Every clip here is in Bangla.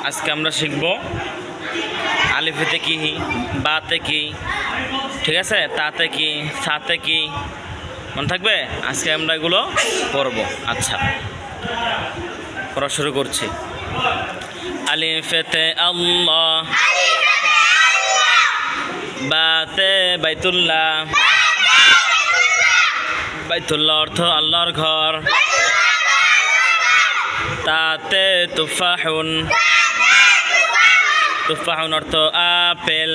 আজকে আমরা শিখব আলিফেতে কি, বাতে কি, ঠিক আছে, তাতে কি, সাতে কি, মনে থাকবে? আজকে আমরা এগুলো পড়ব। আচ্ছা, পড়া শুরু করছি। আলিফেতে আল্লাহ, বাতে বাইতুল্লাহ, বাইতুল্লাহ অর্থ আল্লাহর ঘর, তাতে তুফাহুন, তুফাহুন অর্থ আপেল,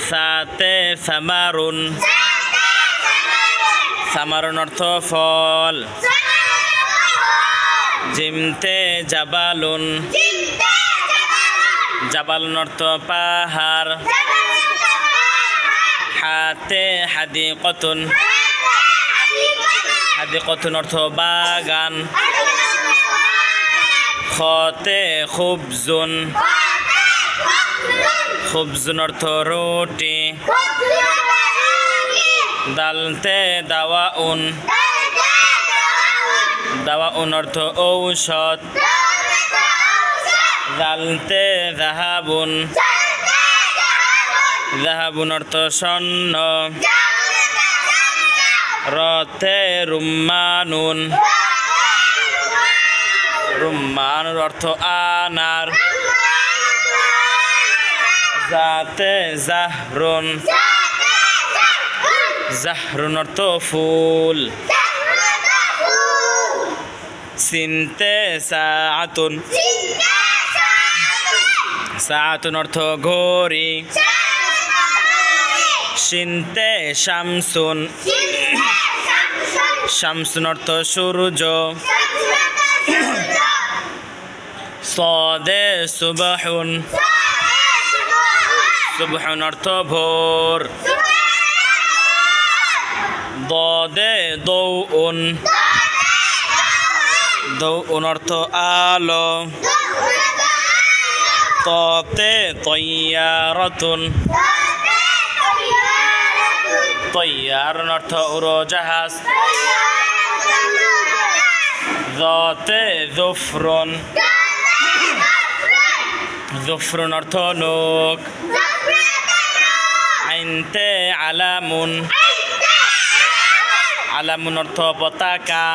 সাতে সামারুন, সামারুন অর্থ ফল, জিমতে জাবালুন, জাবালুন অর্থ পাহাড়, হাতে হাদিকতুন, হাদিকতুন অর্থ বাগান, খতে খুবজুন, খুবজুন অর্থ রুটি, দালতে দাওয়াউন, দাওয়াউন অর্থ ঔষধ, দালতে যাহাবুন, যাহাবুন অর্থ স্বর্ণ, রতে রুম্মানুন, রুম্মানুর অর্থ আনার, জাতে জাহরুন, জাহরুন অর্থ ফুল, সিনতে সাআতুন, সাআতুন অর্থ ঘড়ি, শিনতে শামসুন, শামসুন অর্থ সূর্য, সদে সুবহুন, সুবহুন অর্থ ভোর, দদে দৌউন, দৌউন অর্থ আলো, ততে তৈয়ারাতুন, তৈয়ারুন অর্থ উড়োজাহাজ, যতে জুফরুন, জুফরুন অর্থ নখ, আইনতে আলামুন, আলামুন অর্থ পতাকা,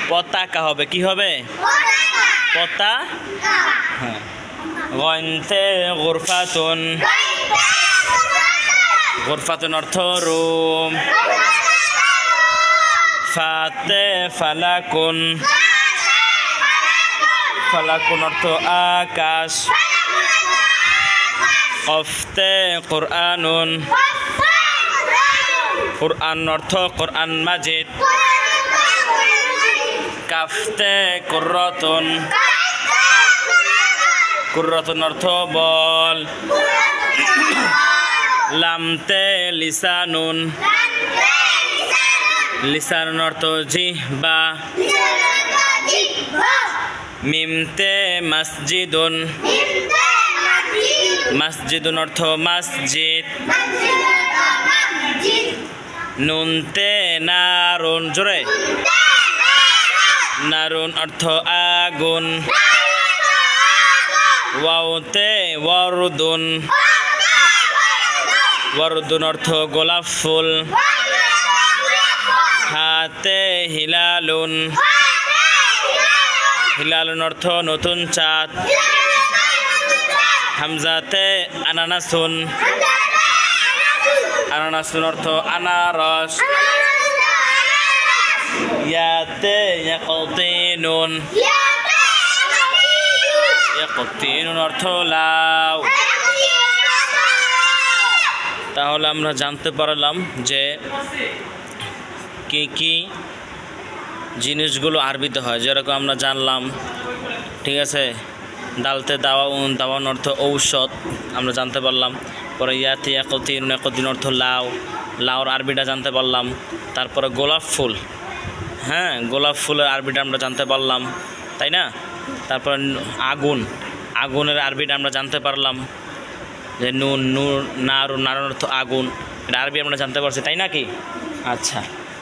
পতাকা হবে, কি হবে? পতা। হ্যাঁ, গইনতে গুরফাতুন, গুরফাতুন অর্থ রুম, ফাতে ফালাকুন, ফালাকুন অর্থ আকাশ, কফতে কুরআনুন, কুরআন অর্থ কোরআন মাজিদ, কাফতে কুররাতুন, কুররাতুন অর্থ বল, লামতে লিসানুন, লিসানুন অর্থ জিহ্বা, মিমতে মসজিদুন, মসজিদুন অর্থ মসজিদ, নুনতে নারুন, জোরে, নারুন অর্থ আগুন, ওয়াওতে ওয়ারদুন, ওয়ারদুন অর্থ গোলাপ ফুল, হাতে হিলালুন, হিলালুন অর্থ নতুন চাঁদ, হামজাতে আনানাসুন, আনানাসুন অর্থ আনারস, ইয়াতে ইয়াকতিনুন, ইয়াকতিনুন অর্থ লাউ। তাহলে আমরা জানতে পারলাম যে কি জিনিসগুলো আরবিতে হয়, যেরকম আমরা জানলাম, ঠিক আছে, দালতে দাওয়াউন, দাওয়াউন অর্থ ঔষধ আমরা জানতে পারলাম। পরে ইয়াতে ইয়াকতিনুন, ইয়াকতিন অর্থ লাউ, লাউর আরবিটা জানতে পারলাম। তারপরে গোলাপ ফুল, হ্যাঁ, গোলাপ ফুলের আরবিটা আমরা জানতে পারলাম, তাই না? তারপর আগুন, আগুনের আরবিটা আমরা জানতে পারলাম, যে নুন, নূর, নারুন, নারুন অর্থ আগুন, এটা আরবি আমরা জানতে পারছি, তাই নাকি? আচ্ছা,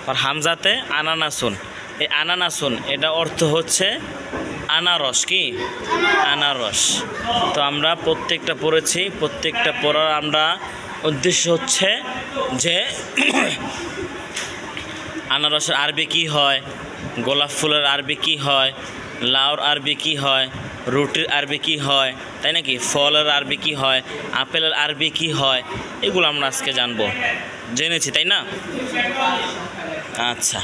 আর হামজাতে আনানাসুন, এই আনানাসুন এটা অর্থ হচ্ছে আনারস। কি আনারস। তো আমরা প্রত্যেকটা পড়েছি, প্রত্যেকটা পড়ার আমরা উদ্দেশ্য হচ্ছে যে আনারসের আরবি কি হয়, গোলাপ ফুলের আরবি কি হয়, লাউর আরবি কি হয়, রুটির আরবি কি হয়, তাই নাকি, ফলের আরবি কি হয়, আপেলের আরবি কি হয়, এগুলো আমরা আজকে জানবো, জেনেছি তাই না? আচ্ছা।